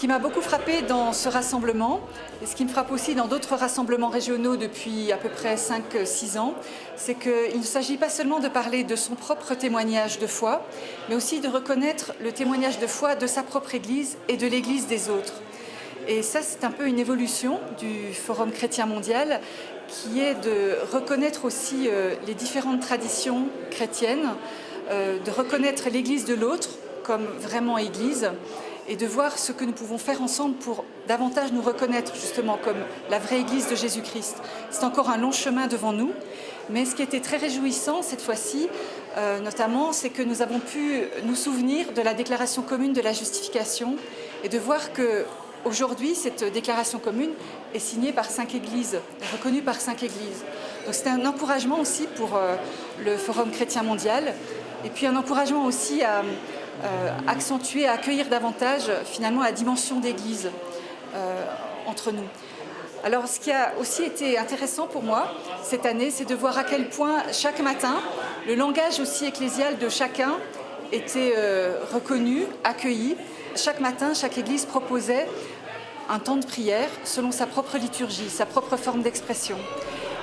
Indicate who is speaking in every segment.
Speaker 1: qui m'a beaucoup frappé dans ce rassemblement, et ce qui me frappe aussi dans d'autres rassemblements régionaux depuis à peu près 5-6 ans, c'est qu'il ne s'agit pas seulement de parler de son propre témoignage de foi, mais aussi de reconnaître le témoignage de foi de sa propre Église et de l'Église des autres. Et ça, c'est un peu une évolution du Forum chrétien mondial, qui est de reconnaître aussi les différentes traditions chrétiennes, de reconnaître l'Église de l'autre comme vraiment Église, et de voir ce que nous pouvons faire ensemble pour davantage nous reconnaître justement comme la vraie Église de Jésus-Christ. C'est encore un long chemin devant nous, mais ce qui était très réjouissant cette fois-ci, notamment, c'est que nous avons pu nous souvenir de la déclaration commune de la justification et de voir que aujourd'hui, cette déclaration commune est signée par 5 églises, reconnue par 5 églises. Donc c'est un encouragement aussi pour le Forum chrétien mondial, et puis un encouragement aussi à accentuer, à accueillir davantage finalement la dimension d'église entre nous. Alors ce qui a aussi été intéressant pour moi cette année, c'est de voir à quel point chaque matin, le langage aussi ecclésial de chacun était reconnu, accueilli. Chaque matin, chaque église proposait un temps de prière selon sa propre liturgie, sa propre forme d'expression.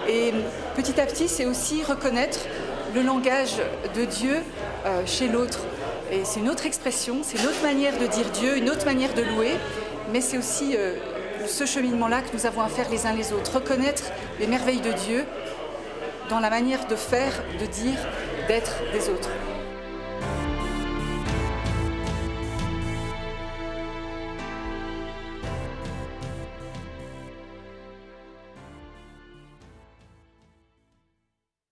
Speaker 1: Et petit à petit, c'est aussi reconnaître le langage de Dieu chez l'autre. Et c'est une autre expression, c'est une autre manière de dire Dieu, une autre manière de louer, mais c'est aussi ce cheminement-là que nous avons à faire les uns les autres, reconnaître les merveilles de Dieu dans la manière de faire, de dire, d'être des autres.